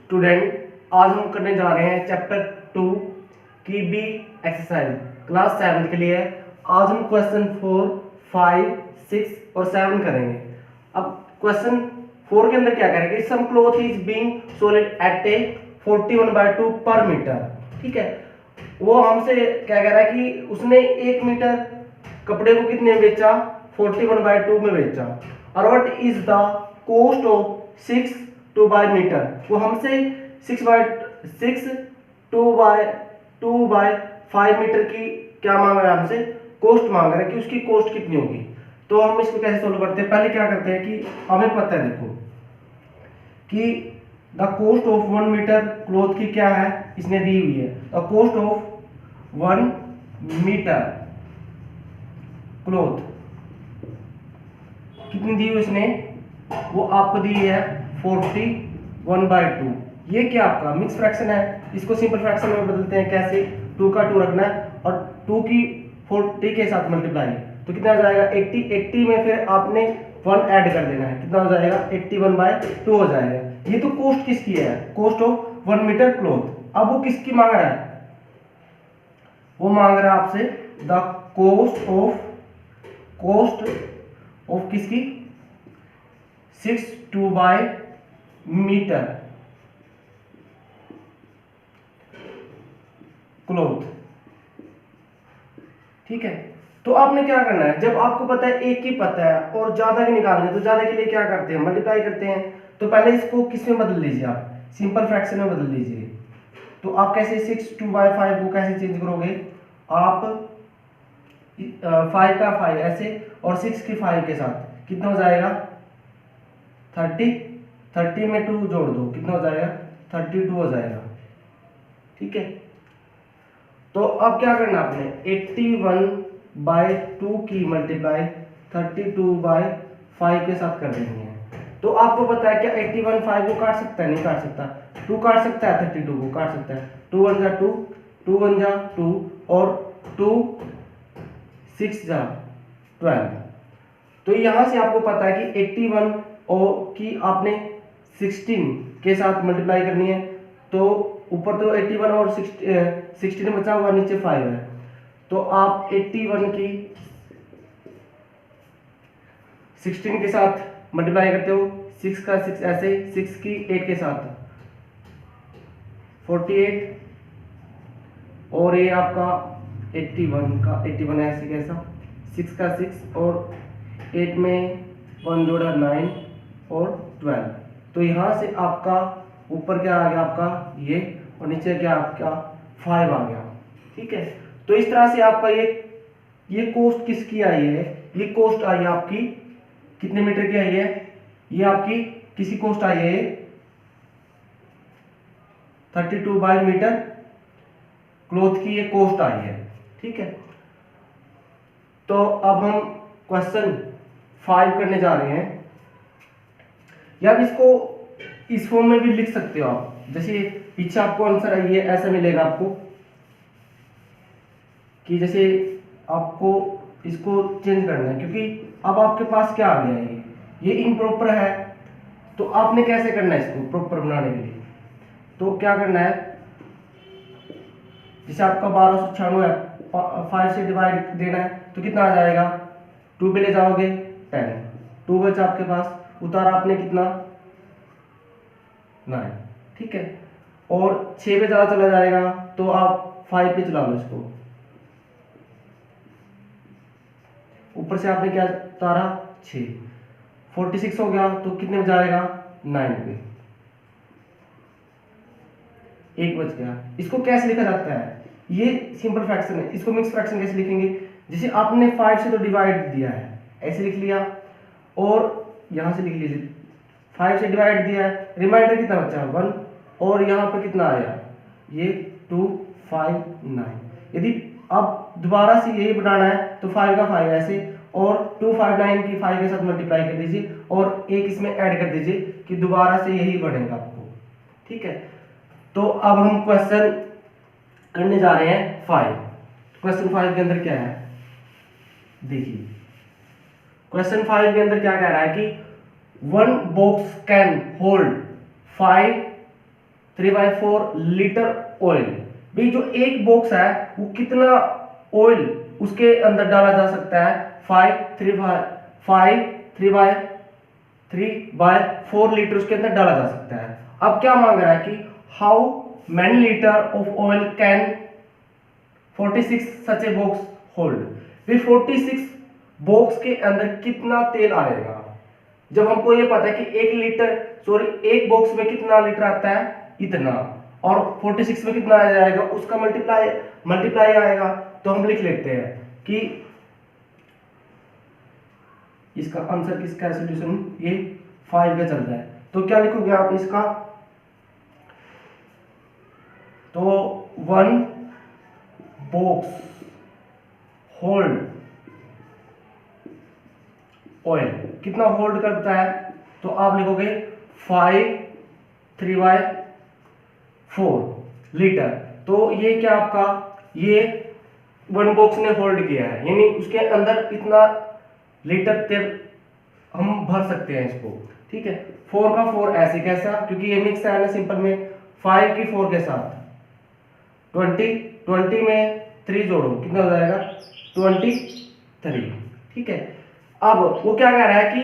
Student, आज हम करने जा रहे हैं चैप्टर 2 की बी एक्सरसाइज क्लास 7 के लिए। आज हम क्वेश्चन 4, 5, 6 और 7 करेंगे। अब क्वेश्चन 4 के अंदर क्या करेंगे, some cloth is being sold at a 41/2 per metre. ठीक है, वो हमसे क्या कह रहा है कि उसने 1 मीटर कपड़े को कितने में बेचा, 41/2 में बेचा। और what is the cost of 6 2 by metre, वो हमसे 6 2 बाय 5 मीटर की क्या मांग रहा है, हमसे कॉस्ट मांग रहा है कि उसकी कॉस्ट कितनी होगी। तो हम इसको कैसे सोल्व करते हैं, पहले क्या करते हैं कि हमें पता है देखो कि the cost of 1 metre cloth की क्या है, इसने दी हुई है the cost of 1 metre cloth कितनी दी हुई इसने, वो आपको दी है 41/2। ये क्या आपका मिक्स फ्रैक्शन है, इसको सिंपल फ्रैक्शन में बदलते हैं। कैसे, 2 का 2 रखना है और 2 की 40 के साथ मल्टीप्लाई, तो कितना हो जाएगा 80। 80 में फिर आपने 1 ऐड कर देना है, कितना हो जाएगा 81/2 हो जाएगा। ये तो कॉस्ट किसकी है, कॉस्ट ऑफ 1 मीटर क्लॉथ। अब वो किसकी मांग रहा है, वो मांग रहा है आपसे द कॉस्ट ऑफ किसकी 6 2 बाय मीटर क्लॉथ। ठीक है, तो आपने क्या करना है, जब आपको पता है एक ही पता है और ज्यादा की निकालनी है तो ज्यादा के लिए क्या करते हैं, मल्टीप्लाई करते हैं। तो पहले इसको किस में बदल लीजिए, आप सिंपल फ्रैक्शन में बदल लीजिए। तो आप कैसे 6 2 बाय 5 को कैसे चेंज करोगे, आप 5 का 5 ऐसे और 6 की 5 के साथ कितना हो जाएगा 30 में 2 जोड़ दो, कितना हो जाएगा 32 हो जाएगा। ठीक है, तो अब क्या करना आपने 81/2 की मल्टीप्लाई 32/5 के साथ कर देनी है। तो आपको पता है क्या 81 5 को काट सकता है, नहीं काट सकता, 2 काट सकता है, 32 को काट सकता है, 2 1 जा 2, 2 1 जा 2 और 2 6 जा 12। तो यहां से आपको पता है कि 81 और की आपने 16 के साथ मल्टीप्लाई करनी है। तो ऊपर तो 81 और 16 बचा हुआ, नीचे 5 है। तो आप 81 की 16 के साथ मल्टीप्लाई करते हो, 6 का 6 ऐसे, 6 की 8 के साथ 48 और ये आपका 81 का 81 ऐसे कैसा, 6 का 6 और 8 में 1 जोड़ा 9 और 12। तो यहाँ से आपका ऊपर क्या आ गया आपका ये, और नीचे क्या आपका 5 आ गया। ठीक है, तो इस तरह से आपका ये कॉस्ट किसकी आई है, ये कॉस्ट आई है आपकी कितने मीटर की आई है, ये आपकी किसी कॉस्ट आई है 32 बाय मीटर क्लॉथ की ये कॉस्ट आई है। ठीक है, तो अब हम क्वेश्चन 5 करने जा रहे हैं। या इसको इस फॉर्म में भी लिख सकते हो आप, जैसे पीछे आपको आंसर है ये ऐसा मिलेगा आपको कि जैसे आपको इसको चेंज करना है, क्योंकि अब आपके पास क्या आ गया है, ये इम्प्रॉपर है। तो आपने कैसे करना है इसको प्रॉपर बनाने के लिए, तो क्या करना है, जैसे आपका 1296 है, 5 से डिवाइड देना है तो कितना आ जाएगा, 2 पे ले जाओगे 10, 2 बचा आपके पास, उतारा आपने कितना 9। ठीक है, और 6 पे ज़्यादा चला जाएगा तो आप 5 पे चला लो इसको, ऊपर से आपने क्या उतारा 6, 46 हो गया तो कितने में जाएगा 9 पे, 1 बच गया। इसको कैसे लिखा जाता है, ये सिंपल फ्रैक्शन है, इसको मिक्स फ्रैक्शन कैसे लिखेंगे, जैसे आपने 5 से तो डिवाइड दिया है ऐसे लिख लिया, और यहां से लिख लीजिए 5 से डिवाइड दिया है, रिमाइंडर कितना बचा 1, और यहाँ पर कितना आया ये 2 5 9। यदि अब दोबारा से यही बनाना है तो 5 का 5 ऐसे और 2 5 9 की 5 के साथ मल्टीप्लाई कर दीजिए और एक इसमें ऐड कर दीजिए कि दोबारा से यही बनेगा आपको। ठीक है, तो अब हम क्वेश्चन करने जा रहे हैं 5। क्वेश्चन 5 के अंदर क्या है, देखिए क्वेश्चन 5 के अंदर क्या कह रहा है कि 1 box can hold 5 3/4 litre oil. भाई जो एक बॉक्स है वो कितना ऑयल उसके अंदर डाला जा सकता है? 3/4 लीटर उसके अंदर डाला जा सकता है। अब क्या मांग रहा है कि how many litre of oil can 46 such a box hold. भी 46 बॉक्स के अंदर कितना तेल आएगा? जब हमको ये पता है कि एक बॉक्स में कितना लीटर आता है, इतना, और 46 में कितना आ जाएगा, उसका मल्टीप्लाई आएगा। तो हम लिख लेते हैं कि इसका आंसर किसका सोल्यूशन ये 5 का चल रहा है। तो क्या लिखोगे आप इसका? तो 1 बॉक्स होल्ड ऑयल कितना होल्ड करता है? तो आप लिखोगे 3/4 लीटर। तो ये क्या आपका, ये 1 बॉक्स ने होल्ड किया है, यानी उसके अंदर इतना लीटर तेल हम भर सकते हैं इसको। ठीक है, 4 का 4 ऐसे कैसा, क्योंकि ये मिक्स है ना सिंपल में। 5 की 4 के साथ 20 में 3 जोड़ो, कितना हो जाएगा? 23। ठीक है, अब वो क्या कह रहा है कि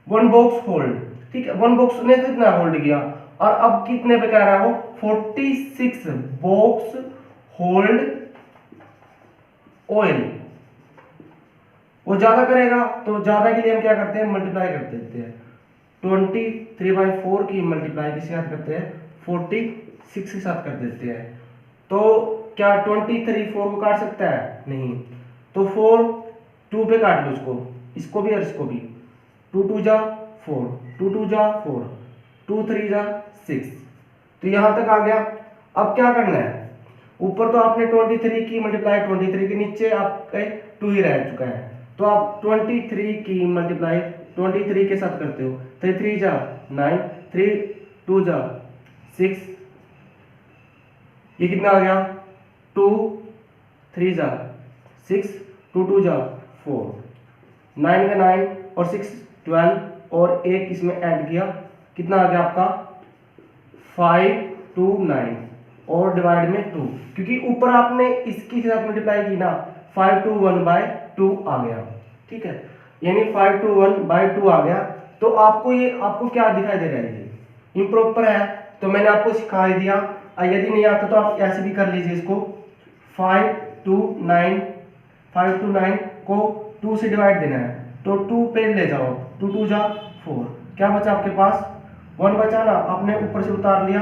1 बॉक्स होल्ड। ठीक है, 1 बॉक्स ने कितना होल्ड किया, और अब कितने पे कह रहा है वो? 46 बॉक्स होल्ड ऑयल। वो ज्यादा करेगा, तो ज्यादा के लिए हम क्या करते हैं? मल्टीप्लाई कर देते हैं। 23/4 की मल्टीप्लाई किसके साथ करते हैं? 46 के साथ कर देते हैं। तो क्या 23 4 को काट सकता है? नहीं। तो 4 2 पे काट लो इसको भी और इसको भी। 2 2 जा 4, 2 2 जा 4, 2 3 जा 6। तो यहां तक आ गया। अब क्या करना है? ऊपर तो आपने 23 की मल्टीप्लाई 23 के नीचे आपके 2 ही रह चुका है, तो आप 23 की मल्टीप्लाई 23 के साथ करते हो। 3 3 जा 9, 3 2 जा 6, ये कितना आ गया? 2 3 जा 6, 2 2 जा 4, 9 का 9 और 6 12, और एक इसमें ऐड किया, कितना आ गया आपका? 5 2 9 और डिवाइड में 2, क्योंकि ऊपर आपने इसके साथ मल्टीप्लाई की ना, 5 2 1/2 आ गया। ठीक है, यानी 5 2 1/2 आ गया। तो आपको क्या दिखाई दे रहा है? ये इम्प्रॉपर है, तो मैंने आपको सिखा ही दिया। यदि नहीं आता तो आप ऐसे भी कर लीजिए इसको। 5 2 9 को 2 से डिवाइड देना है, तो 2 पे ले जाओ, 2 2 जा 4, क्या बचा आपके पास? 1 बचा ना, आपने ऊपर से उतार लिया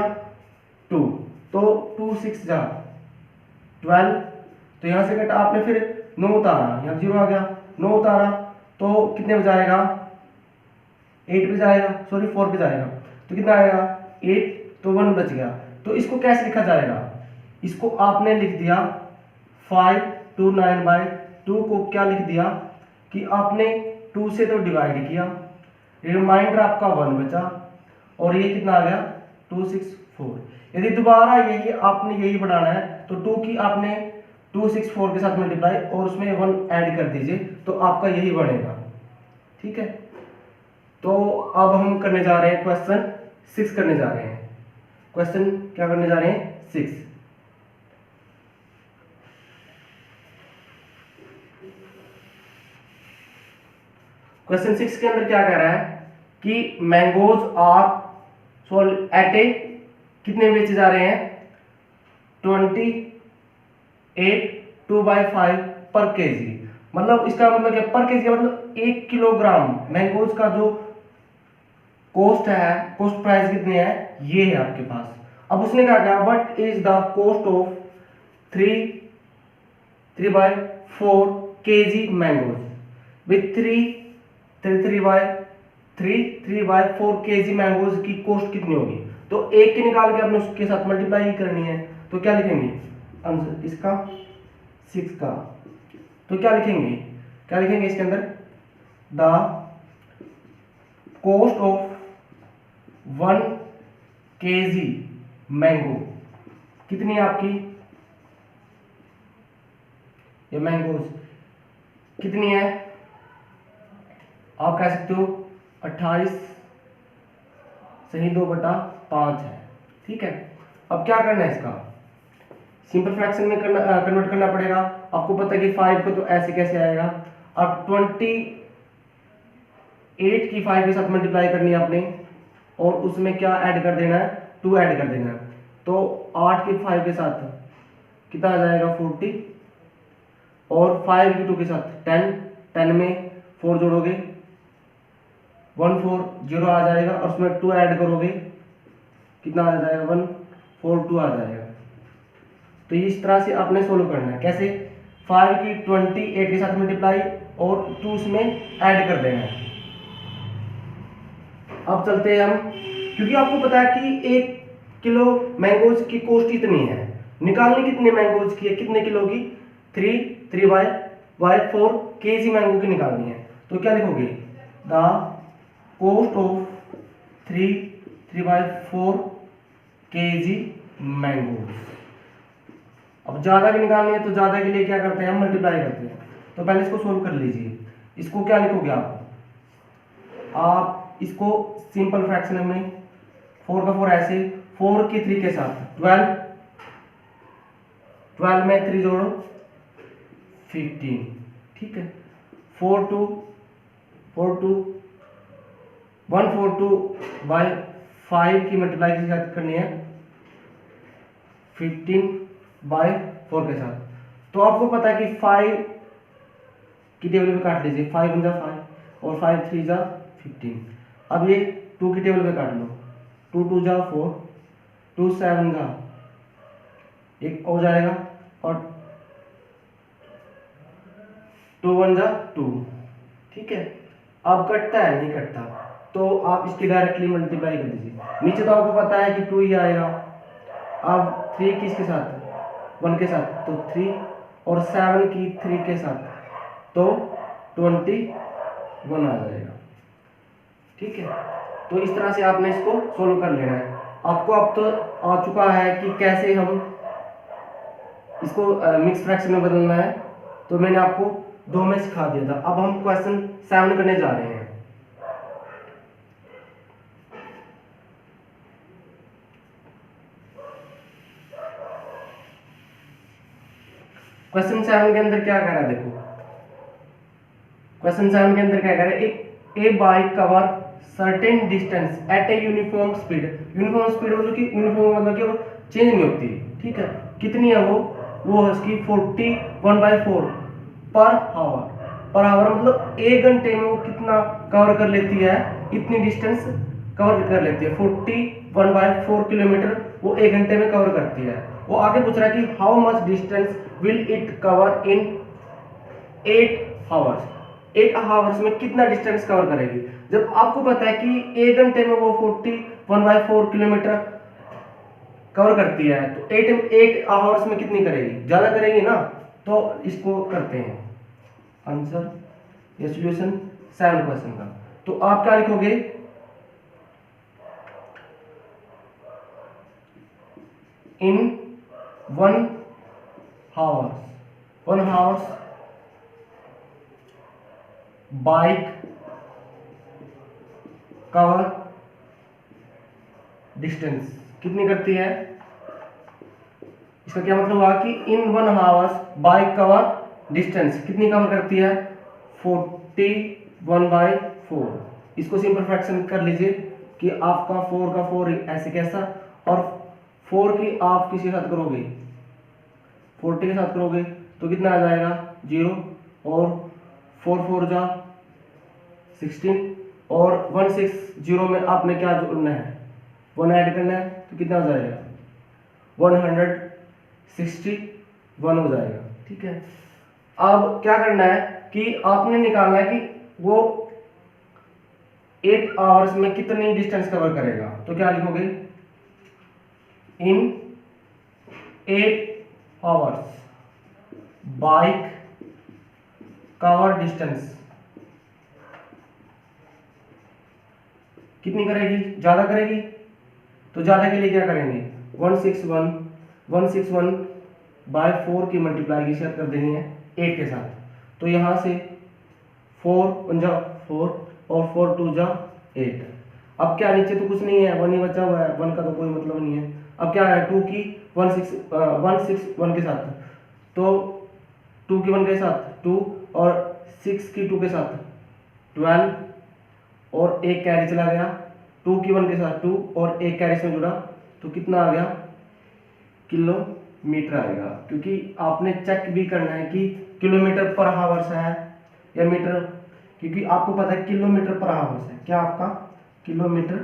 2, तो 2 6 जा 12। तो यहां से कटा, आपने फिर 9 उतारा, यहाँ 0 आ गया, 9 उतारा, तो कितने पे जाएगा? 8 पे जाएगा, सॉरी 4 पे जाएगा, तो कितना आएगा? 8, तो 1 बच गया। तो इसको कैसे लिखा जाएगा? इसको आपने लिख दिया 5 2 9/2 को क्या लिख दिया कि आपने 2 से तो डिवाइड किया, रिमाइंडर आपका 1 बचा, और ये कितना आ गया? 2 6 4। यदि दोबारा आपने यही बढ़ाना है, तो 2 की आपने 2 6 4 के साथ मल्टीप्लाई और उसमें 1 ऐड कर दीजिए, तो आपका यही बनेगा। ठीक है, तो अब हम करने जा रहे हैं क्वेश्चन 6 करने जा रहे हैं। क्वेश्चन क्या करने जा रहे हैं? 6। क्वेश्चन 6 के अंदर क्या कह रहा है कि मैंगोज आर सोल्ड एट ए, कितने बेचे जा रहे हैं? 28 2/5 पर केजी। मतलब इसका मतलब क्या? पर केजी मतलब 1 किलोग्राम मैंगोज का जो कॉस्ट है, कॉस्ट प्राइस कितने है, ये है आपके पास। अब उसने क्या कहा, what is the cost of 3/4 KG mangoes with 3/4 KG mangoes की कॉस्ट कितनी होगी? तो एक की निकाल के आपने उसके साथ मल्टीप्लाई ही करनी है। तो क्या लिखेंगे आंसर इसका 6 का? तो क्या लिखेंगे इसके अंदर? The cost of 1 KG mango कितनी है आपकी? ये मैंगोज कितनी है? आप कह सकते हो 28 सही 2/5 है। ठीक है। अब क्या करना है, इसका सिंपल फ्रैक्शन में कन्वर्ट करना पड़ेगा। आपको पता है कि 5 को तो ऐसे कैसे आएगा, अब 28 की 5 के साथ मल्टीप्लाई करनी है आपने, और उसमें क्या ऐड कर देना है, 2 ऐड कर देना है। तो 8 की 5 के साथ कितना आ जाएगा 40, और 5 की 2 के साथ 10, 10 में 4 जोड़ोगे 140 आ जाएगा, और उसमें 2 ऐड करोगे कितना आ जाएगा 142 आ जाएगा। तो इस तरह से आपने सोल्व करना है। कैसे, 5 की 28 के साथ मल्टीप्लाई और 2 उसमें ऐड कर देना है। अब चलते हैं हम, क्योंकि आपको पता है कि 1 किलो मैंगोज की कॉस्ट इतनी है, निकालनी कितने मैंगोज की है, कितने किलो की, 3 बाय 4 केजी मैंगो की निकालनी है। तो क्या लिखोगे, the cost of 3 by 4 KG mangoes. अब ज्यादा की निकालनी है तो ज्यादा के लिए क्या करते हैं, हम मल्टीप्लाई करते हैं। तो पहले इसको सोल्व कर लीजिए। इसको क्या लिखोगे आप इसको सिंपल फ्रैक्शन में 4 का 4 ऐसे, 4 की 3 के साथ 12 में 3 जोड़ो 15, ठीक है। 142 बाय 5 की मल्टीप्लाई के साथ करनी है 15 बाय 4 के साथ। तो आपको पता है कि 5 की टेबल में काट लीजिए, 5 1 जा 5 और 5 3 जा 15। अब ये 2 की टेबल में काट लो, 2 2 जा 4, 2 7 जा 1 हो जाएगा, और 2 1 जा 2, ठीक है। अब कटता है, नहीं कटता, तो आप इसकी डायरेक्टली मल्टीप्लाई कर दीजिए। नीचे तो आपको पता है कि 2 ही आएगा। अब 3 किसके साथ, 1 के साथ, तो 3, और 7 की 3 के साथ तो 21 आ जाएगा, ठीक है। तो इस तरह से आपने इसको सोल्व कर लेना है। आपको अब तो आ चुका है कि कैसे हम इसको मिक्स फ्रैक्शन में बदलना है, तो मैंने आपको 2 में सिखा दिया था। अब हम क्वेश्चन 7 करने जा रहे हैं। क्वेश्चन 7 के अंदर क्या कह रहा है, देखो क्वेश्चन 7 के अंदर क्या कह रहा है, a bike cover certain distance at a uniform speed. Uniform speed मतलब कि यूनिफॉर्म मतलब कि वो चेंज नहीं होती, ठीक है। कितनी है वो है उसकी 41/4 पर आवर मतलब 1 घंटे में वो कितना कवर कर लेती है, इतनी डिस्टेंस कवर कर लेती है। 41/4 किलोमीटर वो 1 घंटे में कवर करती है। वो आगे पूछ रहा है कि how much distance will it cover in 8 hours. 8 hours में कितना डिस्टेंस कवर करेगी। जब आपको पता है कि 1 घंटे में वो 41/4 किलोमीटर कवर करती है, तो 8 आवर्स में कितनी करेगी, ज्यादा करेगी ना। तो इसको करते हैं आंसर या सॉल्यूशन 7 क्वेश्चन का। तो आप क्या लिखोगे, इन 1 आवर्स बाइक कवर डिस्टेंस कितनी करती है। इसका क्या मतलब हुआ कि इन 1 आवर्स बाइक कवर डिस्टेंस कितनी कवर करती है, 41/4। इसको सिंपल फ्रैक्शन कर लीजिए कि आपका 4 का 4 ऐसे कैसा, और 4 की आप किसी के साथ करोगे 40 के साथ करोगे तो कितना आ जाएगा 0, और 4 4 जा 16, और 160 में आपने क्या जोड़ना है, 1 ऐड करना है, तो कितना हो जाएगा 161 हो जाएगा, ठीक है। अब क्या करना है कि आपने निकालना है कि वो 8 आवर्स में कितनी डिस्टेंस कवर करेगा। तो क्या लिखोगे, इन 8 आवर्स बाइक कवर डिस्टेंस कितनी करेगी, ज्यादा करेगी। तो ज्यादा के लिए क्या करेंगे, 161/4 की मल्टीप्लाई की साथ कर देनी है 8 के साथ। तो यहां से 4 1 जा 4 और 4 2 जा 8। अब क्या नीचे तो कुछ नहीं है, 1 ही बचा हुआ है, 1 का तो कोई मतलब नहीं है। अब क्या है 2 की 1 के साथ, तो 2 की 1 के साथ 2 और 6 की 2 के साथ 12 और एक कैरी चला गया, 2 की 1 के साथ 2 और एक कैरी से जुड़ा, तो कितना आ गया किलोमीटर आएगा। क्योंकि आपने चेक भी करना है कि किलोमीटर पर हावर्स है या मीटर, क्योंकि आपको पता है किलोमीटर पर हावर्स है, क्या आपका किलोमीटर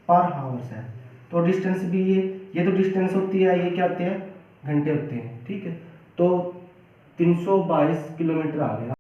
पर हावर्स है। तो डिस्टेंस भी ये तो डिस्टेंस होती है, ये क्या होते हैं घंटे होते हैं, ठीक है। तो 322 किलोमीटर आ गया।